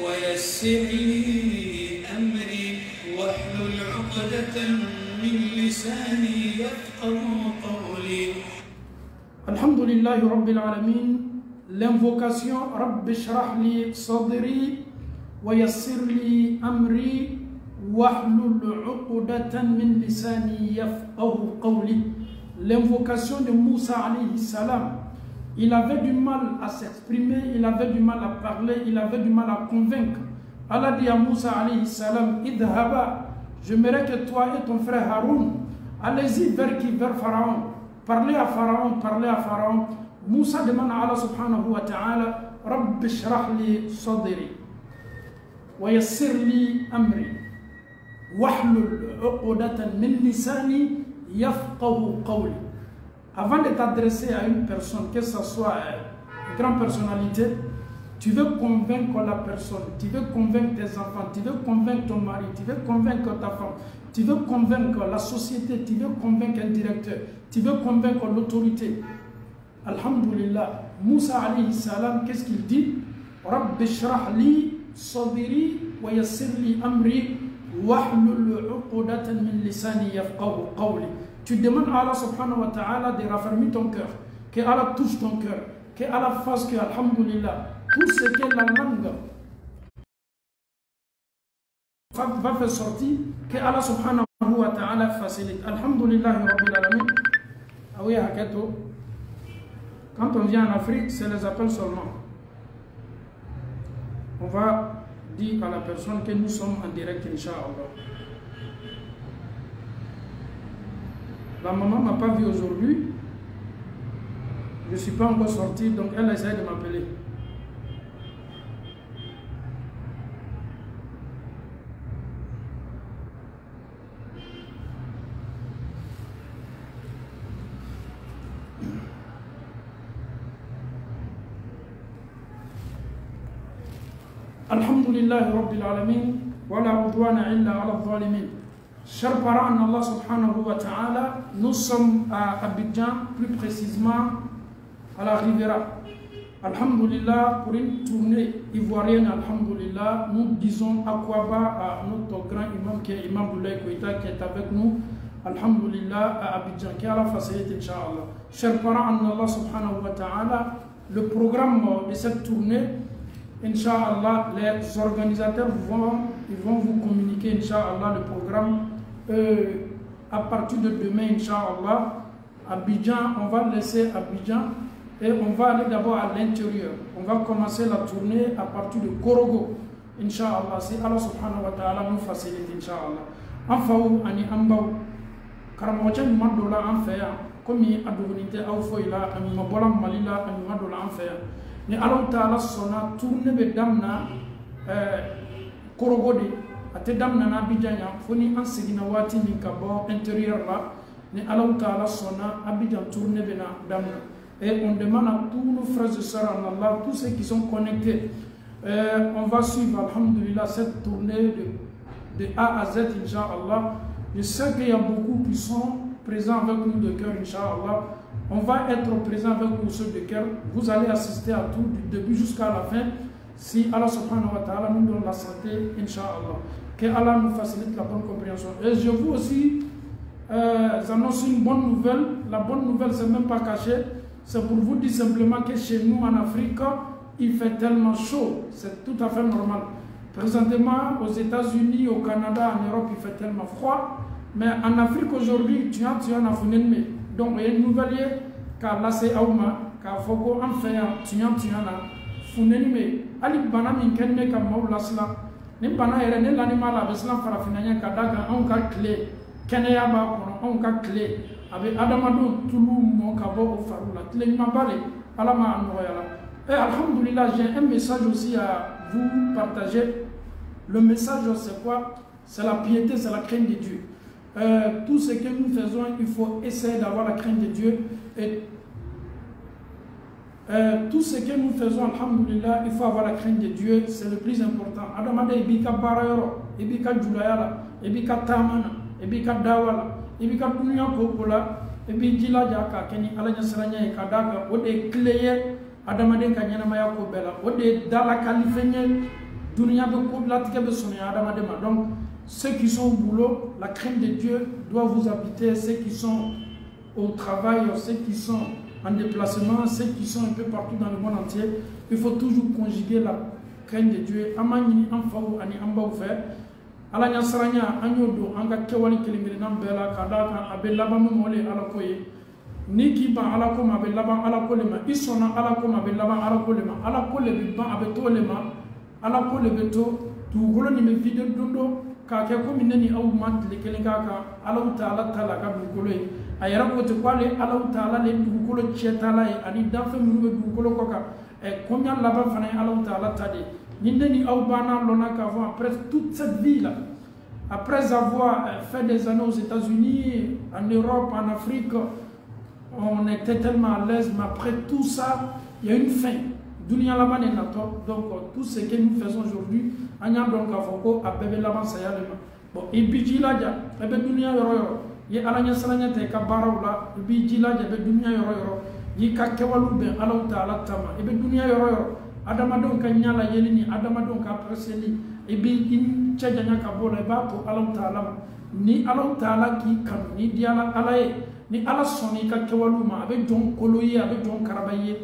ويسر لي أمري واحلل عقدة من لساني يفقهوا قولي. الحمد لله رب العالمين. L'invocation رب اشرح لي صدري ويسر لي أمري واحلل عقدة من لساني يفقهوا قولي. L'invocation de Moussa alayhi salam. Il avait du mal à s'exprimer, il avait du mal à parler, il avait du mal à convaincre. Allah dit à Moussa alayhi salam, idhaba, j'aimerais que toi et ton frère Haroun, allez-y vers qui? Vers Pharaon. Parlez à Pharaon, parlez à Pharaon. Moussa demande à Allah subhanahu wa ta'ala, Rabbi shrah li sadri, wa yassir li amri, wahlul uqdatan min lisani yafqahu qawli. Avant de t'adresser à une personne, que ce soit une grande personnalité, tu veux convaincre la personne, tu veux convaincre tes enfants, tu veux convaincre ton mari, tu veux convaincre ta femme, tu veux convaincre la société, tu veux convaincre un directeur, tu veux convaincre l'autorité. Alhamdulillah, Moussa alayhi salam, qu'est-ce qu'il dit? Rabbi shrah li sadri wa yassir li amri wahlul uqdatan min lisani yafqahu qawli. Tu demandes à Allah subhanahu wa ta'ala de raffermir ton cœur, que Allah touche ton cœur, que Allah fasse que, alhamdulillah, tout ce que la langue va faire sortir, que Allah subhanahu wa ta'ala facilite. Alhamdulillah rabbil alamin. Ah oui, Haketo. Quand on vient en Afrique, c'est les appels seulement. On va dire à la personne que nous sommes en direct, Inch'Allah. La maman ne m'a pas vu aujourd'hui. Je ne suis pas encore sorti, donc elle essaie de m'appeler. Alhamdulillah Rabbil Alamin, wa la udwana illa ala zalimin. Chers parents d'Allah subhanahu wa ta'ala, nous sommes à Abidjan, plus précisément à la Riviera. Alhamdulillah, pour une tournée ivoirienne, alhamdulillah, nous disons Akwaba à notre grand imam qui est Imam Boulaye Koïta qui est avec nous, alhamdulillah, à Abidjan, qui a la facilité, Inch'Allah. Chers parents d'Allah subhanahu wa ta'ala, le programme de cette tournée, Inch'Allah, les organisateurs vont vous communiquer, Inch'Allah, le programme à partir de demain, Inch'Allah. Abidjan, on va laisser Abidjan et on va aller d'abord à l'intérieur. On va commencer la tournée à partir de Korogo, Inch'Allah. Si Allah subhanahu wa ta'ala nous facilite, Inch'Allah. Enfin, ani ambaou, karamocha ni madola anfaya, comme il a devenité aufoila, ani mabola malila, ani madola anfaya. Ni Allah ta'ala sona tourne be damna korogode ate damna na Abidjan ya foni an sigina wati min ka bo intérieur là ni Allah ta'ala sona Abidjan tourne be na damna et on demande à tous nos frères et sœurs en Allah, tous ceux qui sont connectés, on va suivre alhamdulillah cette tournée de A à Z, Inch'Allah. Je sais qu'il y a beaucoup qui sont présents avec nous de cœur, Inch'Allah. On va être présent avec vous ceux de cœur. Vous allez assister à tout, du début jusqu'à la fin. Si Allah subhanahu wa ta'ala nous donne la santé, Inch'Allah. Que Allah nous facilite la bonne compréhension. Et je vous aussi annonce une bonne nouvelle. La bonne nouvelle, c'est même pas caché. C'est pour vous dire simplement que chez nous en Afrique, il fait tellement chaud. C'est tout à fait normal. Présentement, aux États-Unis, au Canada, en Europe, il fait tellement froid. Mais en Afrique aujourd'hui, tu as un affinité. Donc, il y a une nouvelle qui a laissé Aouma, qui a fait un fait, tu as funenime ali bana min kenne kam mawlasla ni bana yere ne l'animal a beslan farafinanya kadaga on ka clé kenya ba ko on ka clé avec adamado tulu mo ka bo o farula clé ma balé alama anoyala. Et alhamdulillah, j'ai un message aussi à vous partager. Le message c'est quoi? C'est la piété, c'est la crainte de Dieu. Tout ce que nous faisons, il faut essayer d'avoir la crainte de Dieu. Et tout ce que nous faisons, alhamdulillah, il faut avoir la crainte de Dieu, c'est le plus important. Adamade ibika barayoro, ibika julayala, ibika tamana, ibika dawala, ibika dunya kokola, ibika jaka keni alanya saranya ikadaga, ode kleye, adamade kanyana maya ko bela, ode dala kalifenye, Donc, ceux qui sont au boulot, la crainte de Dieu doit vous habiter. Ceux qui sont au travail, ceux qui sont en déplacement, ceux qui sont un peu partout dans le monde entier, il faut toujours conjuguer la crainte de Dieu. Amani amfaou ani ambao fait. Ala nyasaranya anyodo anga kewali kelimiri nambela kadaka abelaba mole ala koye. Niki ba ala koma abelaba ala kolema. Isona ala koma abelaba ala kolema. Ala kole ba abetolema. Ala kole beto dugolo ni me video dondo ka ke ko mineni aw matli kelinga ka ala taala taala ka dugolo e ayara ko to kwale ala taala le dugolo chetala e ani dafa munu be dugolo ko ka e konya laba fana ala taala tade mineni aw bana lona ka après toute cette vie là, après avoir fait des années aux États-Unis, en Europe, en Afrique, on était tellement à l'aise, mais après tout ça, il y a une fin. Dunia lama ne nato, donc tout ce que nous faisons aujourd'hui, anya donc afoko abebe lama sayalema. Bon, ibiji laja, ebe dunia yoro, ye alanya salanya te kabarawla, ibiji laja ebe dunia yoro, ye kakewalu be alau taala tama, ebe dunia yoro, adama donc nyala yelini, adama donc apreseli, ebe in chajanya kabola eba to alau taala, ni alau taala ki kanu, ni diala alaye, ni ala soni kakewalu ma, abe jon koloye, abe jon karabaye.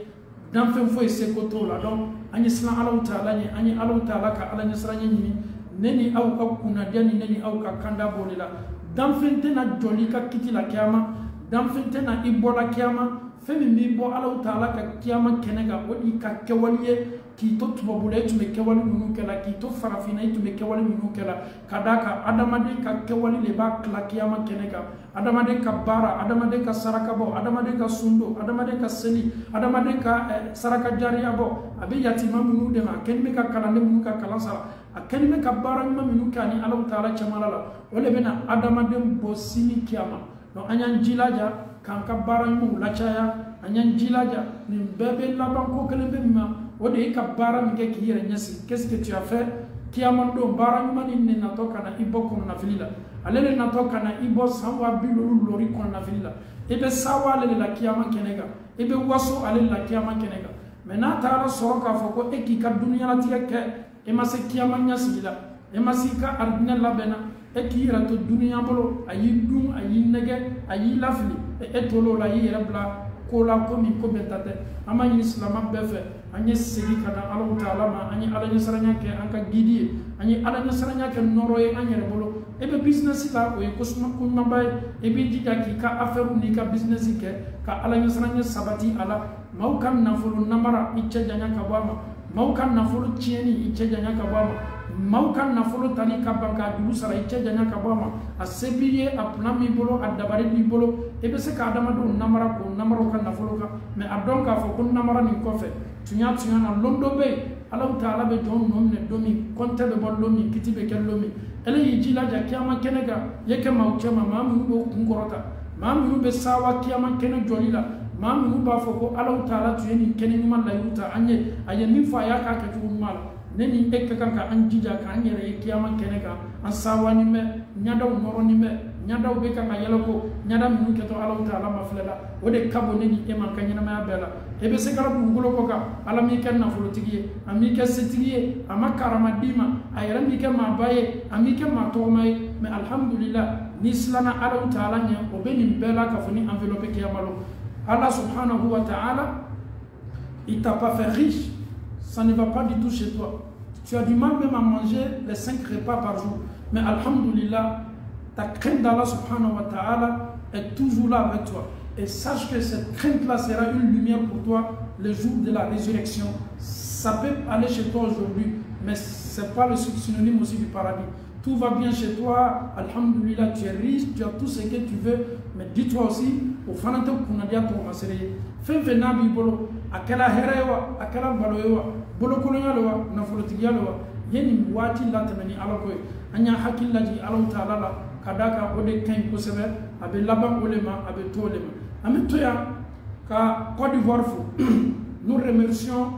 Dans fait foi c'est koto la donc ani sala Allah taala ni ani Allah taala ka ala nyasranya ni neni au ka kuna diani neni au ka kanda bolela dans fait na joli ka kiti la kiyama dans fait na ibola kiyama femi mi bo Allah taala ka kiyama kenega odi ka kewaliye ki to tubabule tu me kewali munu kala ki to farafina tu me kewali munu kala kadaka adamade ka kewali le ba kla kiyama kenega adamade ka bara adamade ka saraka bo adamade ka sundo adamade ka seli adamade ka saraka jariya bo abi yatima munu de ma kenme ka kalande munu ka kalansara akenme ka bara munu kani Allah taala chamalala ole bena adamade bo sini kiyama no anyan jilaja kan ka bara mu lachaya anyan jilaja ni bebe laban ko kelembe ma ode ka bara mike ki yere nyasi. Qu'est-ce que tu as fait? Kiamando bara mani ne natoka na ibo kono na filila alele natoka na ibo sawa bilu lori kono na filila ebe sawa lele la kiyama kenega ebe waso alele la kiyama kenega mena taala soroka foko eki ka dunia la tieke e mase kiyama nyasi la e masika ardina la bena eki yera to dunia bolo ayi dum ayi nege ayi lafli e tolo la yi rabla kola komi ko betate amani islam befe anye segi kana Allah taala ma anye ala nyasaranya ke anka gidi anye ala nyasaranya ke noroye anye rebolo ebe business la o e kosma kunma bay ebe jija ki ka affaire ni ka business ke ka ala nyasaranya sabati ala maukan nafulu namara icce janya ka bama maukan nafulu chieni icce janya ka bama maukan nafulu tani ka banka dulu sara icce janya ka bama asebiye apnami bolo adabari di bolo ebe se ka adama do namara ko namaro kan nafulu ka me adon ka fo kun namara ni kofe tunya na londo be Allah taala be don nomne domi konte be bol lomi kitibe kel lomi ele yijila ja kiyama kenega yeke mauchema mamu do kungorota mamu be sawa kiyama kene jolila mamu ba fo ko Allah taala tuyeni kene ni man la yuta anye aye min fa ya ka ke tuum mal neni ekka kanka anjija ka anyere kiyama kenega an sawa ni me nyadaw noro ni me nyadaw be kanka yelako nyadam mu keto Allah taala maflela ode kabo neni e man kanyina ma bela ebe se kala bungulo ko ka ala mi ken na folo tigiye ami ke setigiye amakara madima ayra mi ke mabaye ami ke matomay mais alhamdulillah ni islana ala taala nya o be ni bela ka foni enveloppe kiyamalo Allah subhanahu wa ta'ala il t'a pas fait riche, ça ne va pas du tout chez toi. Tu as du mal même à manger les 5 repas par jour, mais alhamdulillah ta crainte d'Allah subhanahu wa ta'ala est toujours là avec toi. Et sache que cette crainte-là sera une lumière pour toi le jour de la résurrection. Ça peut aller chez toi aujourd'hui, mais ce n'est pas le synonyme aussi du paradis. Tout va bien chez toi, alhamdulillah, tu es riche, tu as tout ce que tu veux, mais dis-toi aussi, au fanate kunadia to masere, fenfe nabi bolo, akela herewa, akela baloewa, bolo kolonyalowa, nafolotigiyalowa, yeni wati la temeni alakoy, anya hakillaji Allah ta'ala kadaka ode kain kosebe, abe laban olema, abe tolema. Ametoya ka Côte d'Ivoire nous remercions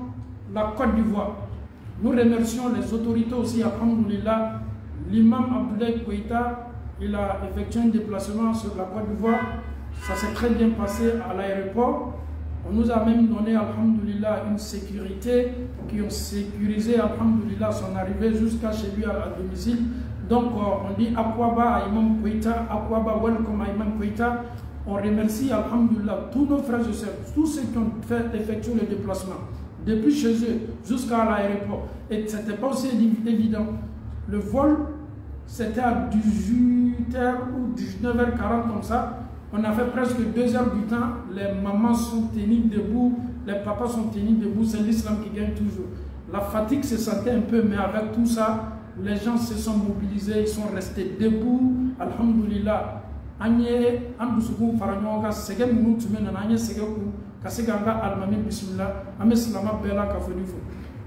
la Côte d'Ivoire. Nous remercions les autorités aussi, alhamdulillah. L'imam Abdoulaye Koïta, il a effectué un déplacement sur la Côte d'Ivoire. Ça s'est très bien passé à l'aéroport. On nous a même donné, alhamdulillah, une sécurité qui ont sécurisé, alhamdoulilah, son arrivée jusqu'à chez lui à domicile. Donc on dit Akwaba à Imam Koïta, Akwaba welcome à Imam Koïta. On remercie, alhamdoulilah, tous nos frères et sœurs, tous ceux qui ont effectué le déplacement, depuis chez eux jusqu'à l'aéroport. Et ce n'était pas aussi évident. Le vol, c'était à 18h ou 19h40 comme ça. On a fait presque 2 heures du temps. Les mamans sont tenues debout, les papas sont tenus debout. C'est l'islam qui gagne toujours. La fatigue se sentait un peu, mais avec tout ça, les gens se sont mobilisés, ils sont restés debout. Alhamdulillah. Anye andusuku faranyoga sege munu tumena na anye sege ku kasega nga almami bismillah ame salama bela ka fonifu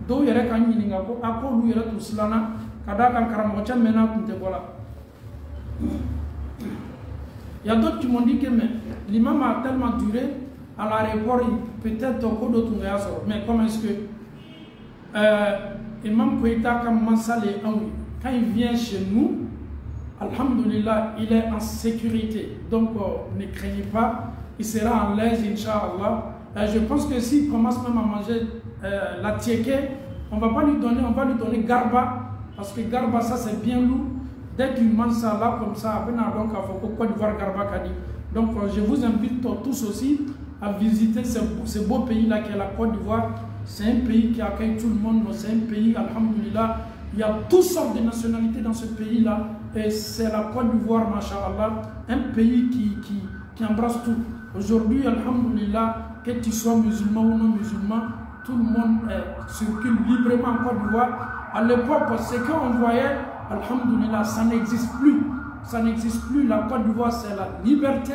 do yere kan yininga ko akolu yere to silana kada kan karamo cha mena kunte bola. Il y a d'autres qui m'ont dit que l'imam a tellement duré à l'aéroport, peut-être au cours d'autres mais comment est-ce que Imam Koïta quand il vient chez nous, alhamdulillah, il est en sécurité. Donc ne craignez pas, il sera en l'aise, Inch'Allah. Je pense que s'il commence même à manger la tiéké, on va lui donner garba, parce que garba ça c'est bien lourd. Dès qu'il mange ça là comme ça, donc il faut Côte d'Ivoire garba kadi. Donc je vous invite tous aussi à visiter ce beau pays là qui est la Côte d'Ivoire. C'est un pays qui accueille tout le monde, c'est un pays, alhamdulillah, il y a toutes sortes de nationalités dans ce pays là. Et c'est la Côte d'Ivoire, masha'Allah, un pays qui embrasse tout. Aujourd'hui, alhamdulillah, que tu sois musulman ou non musulman, tout le monde circule librement en Côte d'Ivoire. À l'époque, ce qu'on voyait, alhamdulillah, ça n'existe plus. Ça n'existe plus. La Côte d'Ivoire, c'est la liberté.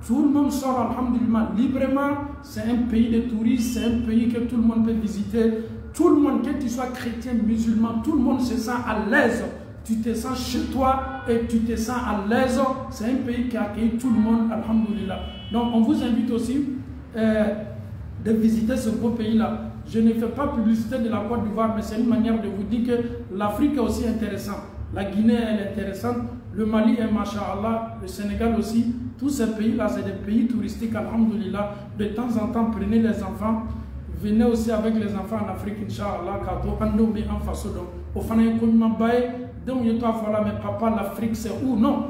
Tout le monde sort, alhamdulillah, librement. C'est un pays de touristes, c'est un pays que tout le monde peut visiter. Tout le monde, que tu sois chrétien, musulman, tout le monde se sent à l'aise. Tu te sens chez toi et tu te sens à l'aise. C'est un pays qui accueille tout le monde, alhamdulillah. Donc on vous invite aussi de visiter ce beau pays-là. Je ne fais pas publicité de la Côte d'Ivoire, mais c'est une manière de vous dire que l'Afrique est aussi intéressante. La Guinée, elle est intéressante. Le Mali est masha'Allah. Le Sénégal aussi. Tous ces pays-là, c'est des pays touristiques, alhamdulillah. De temps en temps, prenez les enfants. Venez aussi avec les enfants en Afrique, Inch'Allah. Kato, Andomi, en façon donc. Au Fanaï, donc, il y a voilà, mais papa, l'Afrique, c'est où? Non.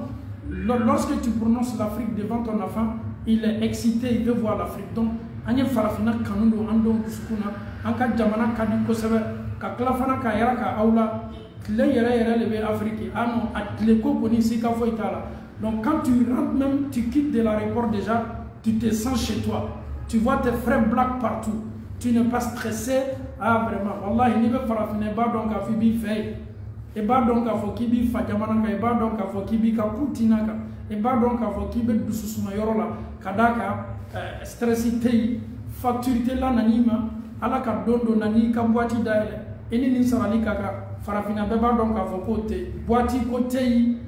Lorsque tu prononces l'Afrique devant ton enfant, il est excité, il veut voir l'Afrique. Donc, Anya Farafina, Kanundo, Ando, Sukuna, Anka Jamana, Kadi, Koseve, Kaklafana, Kayara, Aula, Kle Yere, Lebe, Afrique, Ano, Atleko, Ponisi, Kafoitala. Donc, quand tu rentres même, tu quittes de l'aéroport déjà, tu te sens chez toi. Tu vois tes frères blacks partout. Tu n'es pas stressé. Ah, vraiment. Wallah, il n'y a pas Farafina, donc, à Fibi, fait. Et bah donc à Fokibi Fajamana, et bah donc à Fokibi Kaputinaka, et bah donc à Fokibi Dususmayorola, Kadaka, stressité, facturité la nanima, alaka dondo nani kabwati daile, et ni sarali kaka, farafina beba donc à Fokote, boiti côté,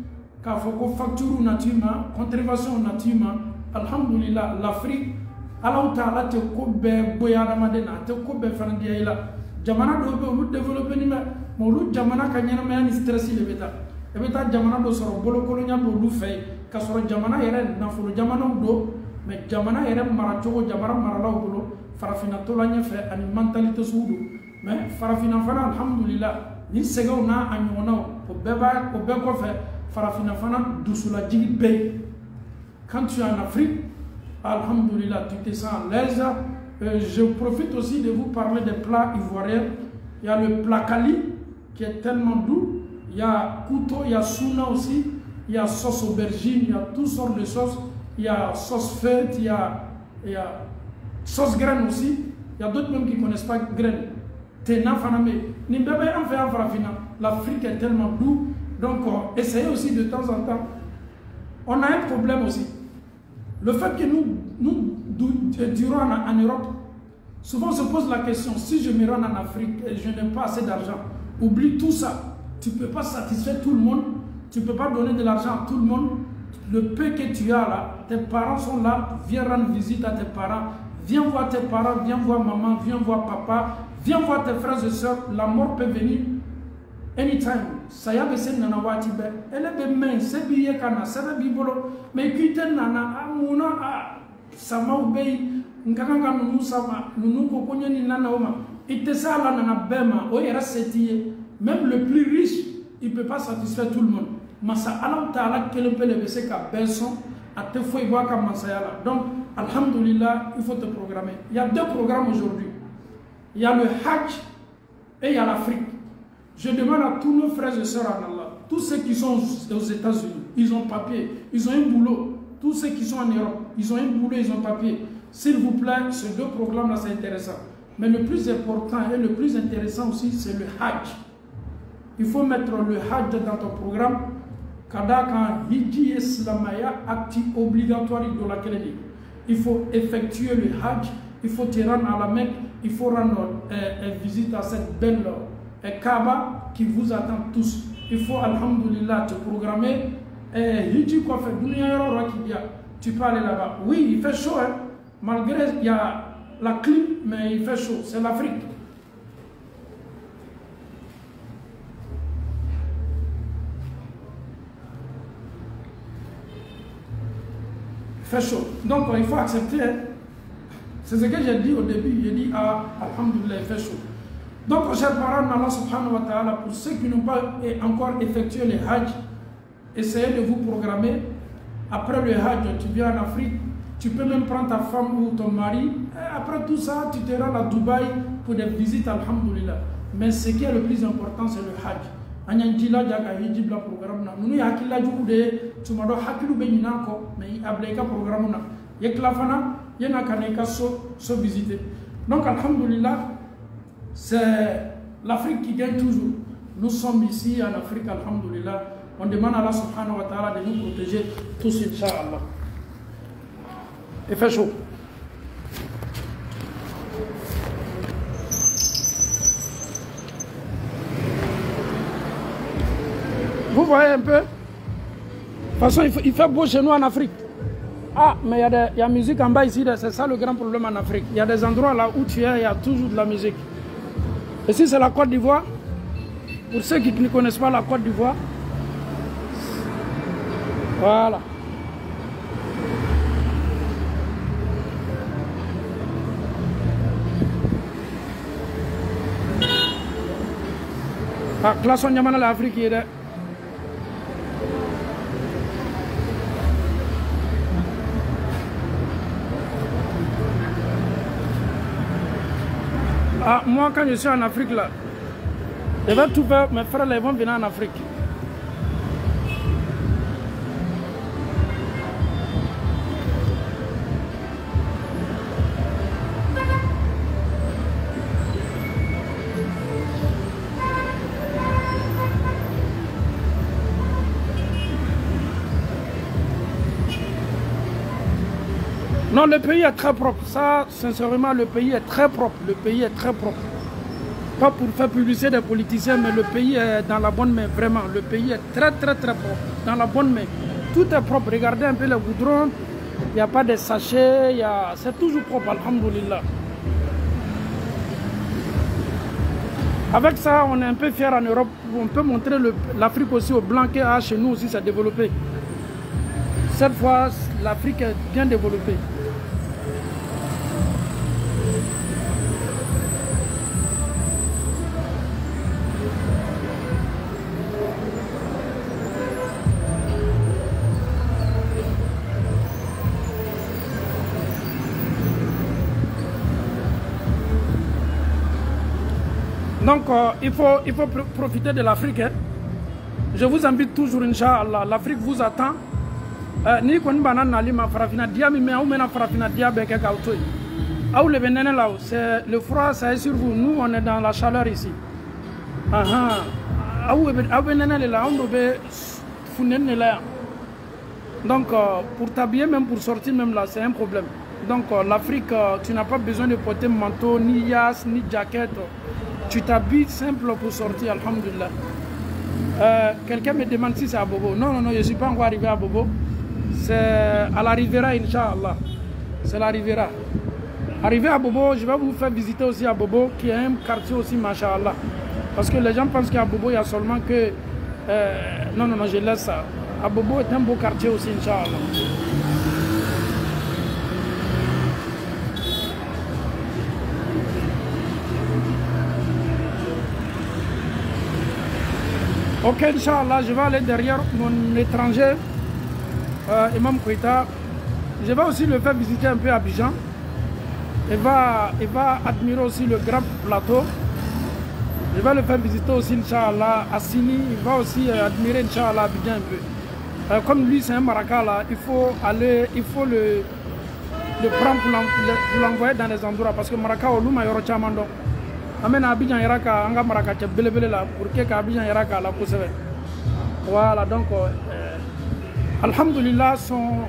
Kafoko facture natima, contribution natima, alhamdulillah, l'Afrique, Allah ta'ala te kobe boyana madena, te kobe fandiaila, Jamana dobe, ou développer ni Molu jamana kanyana maya stress le beta. E beta jamana do soro bolo kolonya do lu fay ka soro jamana yere na fulu jamana do mais jamana yere mara chogo jamana mara law bolo farafina to lanya fe ani mentalité suudu mais farafina fana alhamdulillah ni segaw na anyona ko beba fe farafina fana dusula jigi be. Quand tu es en Afrique, alhamdulillah, tu te sens à l'aise. Je profite aussi de vous parler des plats ivoiriens. Il y a le plat Kali qui est tellement doux. Il y a couteau, il y a souna aussi. Il y a sauce aubergine, il y a toutes sortes de sauces. Il y a sauce fête, il y a sauce graine aussi. Il y a d'autres même qui ne connaissent pas graine. Tena faname. Nimbebe en fait en farafina. L'Afrique est tellement doux. Donc essayez aussi de temps en temps. On a un problème aussi. Le fait que nous durons en Europe, souvent on se pose la question, si je me rends en Afrique et je n'ai pas assez d'argent, oublie tout ça. Tu ne peux pas satisfaire tout le monde, tu ne peux pas donner de l'argent à tout le monde. Le peu que tu as là, tes parents sont là, viens rendre visite à tes parents, viens voir tes parents, viens voir maman, viens voir papa, viens voir tes frères et soeurs, la mort peut venir anytime. Ça y a besoin de wati be. Elle est bien, c'est bien kana, c'est bien bolo. Mais quitte nana, amuna, sama ubei, nkakanga nunu sama, nunu kokonya ni nana oma. il te sait là dans bema, o yera setiye, même le plus riche, il peut pas satisfaire tout le monde. Masa alam ta'ala kelen peut le baisser ka benson, à te fois il voit comme masayala. Donc, alhamdulillah, il faut te programmer. Il y a deux programmes aujourd'hui. Il y a le Hajj et il y a l'Afrique. Je demande à tous nos frères et sœurs en Allah, tous ceux qui sont aux États-Unis, ils ont papier, ils ont un boulot. Tous ceux qui sont en Europe, ils ont un boulot, ils ont papier. S'il vous plaît, ces deux programmes-là, c'est intéressant. Mais le plus important et le plus intéressant aussi, c'est le Hajj. Il faut mettre le Hajj dans ton programme. Kadaka Hiji Islamaya, acte obligatoire de laquelle il faut effectuer le Hajj, il faut te rendre à la Mecque, il faut rendre visite à cette belle Kaaba qui vous attend tous. Il faut, alhamdulillah, te programmer. Hiji quoi fait, tu peux aller là-bas. Oui, il fait chaud, hein? Malgré il y a la clim, mais il fait chaud. C'est l'Afrique. Il fait chaud. Donc il faut accepter. Hein? C'est ce que j'ai dit au début. J'ai dit, ah, alhamdulillah, il fait chaud. Donc, chers parents, Allah subhanahu wa ta'ala, pour ceux qui n'ont pas encore effectué le Hajj, essayez de vous programmer. Après le Hajj, tu viens en Afrique, tu peux même prendre ta femme ou ton mari. Et après tout ça, tu te rends à Dubaï pour des visites, alhamdulillah. Mais ce qui est le plus important, c'est le Hajj. Anyangila jaga hijib la programme na. Nous yakila jude, tu m'as dit hakilu beninako, mais ableka programme na. Yeklafana, yena kaneka so visiter. Donc, alhamdulillah, c'est l'Afrique qui gagne toujours. Nous sommes ici en Afrique, alhamdulillah. On demande à Allah subhanahu wa ta'ala de nous protéger tous, Inch'Allah. Il fait chaud. Vous voyez un peu? De toute façon, il fait beau chez nous en Afrique. Ah, mais il y a musique en bas ici, c'est ça le grand problème en Afrique. Il y a des endroits là où tu es, il y a toujours de la musique. Ici, c'est la Côte d'Ivoire. Pour ceux qui ne connaissent pas la Côte d'Ivoire, voilà. Ah, classe on yamana l'Afrique est là. Ah, moi quand je suis en Afrique là, je vais tout faire, mes frères ils vont venir en Afrique. Non, le pays est très propre. Ça, sincèrement, le pays est très propre. Le pays est très propre. Pas pour faire publicité des politiciens, mais le pays est dans la bonne main, vraiment. Le pays est très, très, très propre. Dans la bonne main. Tout est propre. Regardez un peu le goudron. Il n'y a pas de sachets. C'est toujours propre, alhamdoulilah. Avec ça, on est un peu fiers en Europe. On peut montrer l'Afrique aussi au blanc que chez nous aussi, ça a développé. Cette fois, l'Afrique est bien développée. Donc, il faut profiter de l'Afrique. Hein. Je vous invite toujours, Inch'Allah. L'Afrique vous attend. Ni kon banane na lima farafina dia mi ou mena farafina dia beke kautoy. Ou le venene là, c'est le froid, ça est sur vous. Nous, on est dans la chaleur ici. Ou venene là, on doit funen là. Donc, pour t'habiller, même pour sortir, même là, c'est un problème. Donc, l'Afrique, tu n'as pas besoin de porter manteau, ni yas, ni jaquette. Tu t'habilles simple pour sortir, alhamdulillah. Quelqu'un me demande si c'est à Bobo. Non, non, non, je ne suis pas encore arrivé à Bobo. C'est à la Riviera, Inch'Allah. C'est la Riviera. Arrivé à Bobo, je vais vous faire visiter aussi à Bobo, qui est un quartier aussi, Masha'Allah. Parce que les gens pensent qu'à Bobo, il y a seulement que... non, non, non, je laisse ça. À Bobo est un beau quartier aussi, Inch'Allah. Ok, Inch'Allah, je vais aller derrière mon étranger, Imam Koïta. Je vais aussi le faire visiter un peu Abidjan. Il va admirer aussi le grand plateau. Je vais le faire visiter aussi, Inch'Allah, à Sini. Il va aussi admirer, Inch'Allah, Abidjan un peu. Comme lui, c'est un Maraka, là, il faut le prendre pour l'envoyer dans les endroits. Parce que Maraka, au Luma, il y aura Chamando. Amen Abidjan Iraka, Anga Maraka, Belebele là, pour que Abidjan Iraka la pousse. Voilà, donc, Alhamdulillah, son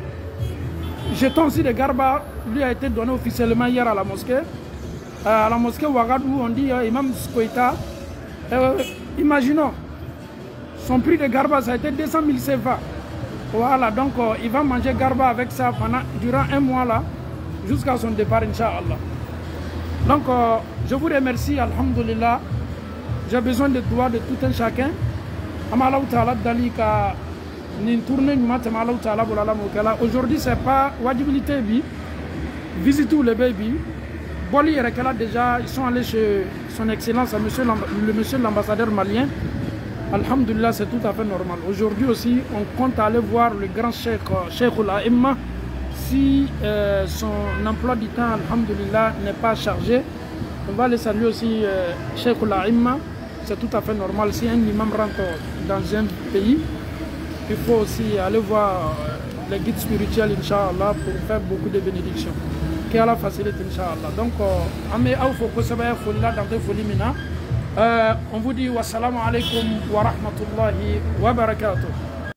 jeton aussi de Garba lui a été donné officiellement hier à la mosquée. À la mosquée Ouagadou, on dit Imam Koïta. Imaginons, son prix de Garba, ça a été 200 000 CFA. Voilà, donc il va manger Garba avec ça durant un mois là, jusqu'à son départ, Inch'Allah. Donc, je vous remercie, Alhamdulillah. J'ai besoin de doigts de tout un chacun. Aujourd'hui, ce n'est pas Wadibilité. Visitez les baby. Boli et Rekala, déjà, ils sont allés chez son excellence, le monsieur l'ambassadeur malien. Alhamdulillah, c'est tout à fait normal. Aujourd'hui aussi, on compte aller voir le grand Cheikh Oulaïma. Si son emploi du temps, alhamdulillah, n'est pas chargé, on va aller saluer aussi Cheikh Oulaïma. C'est tout à fait normal. Si un imam rentre dans un pays, il faut aussi aller voir les guides spirituels, Inch'Allah, pour faire beaucoup de bénédictions. Qu'Allah facilite, Inch'Allah. Donc, on vous dit wassalamu alaikum wa rahmatullahi wa barakatuh.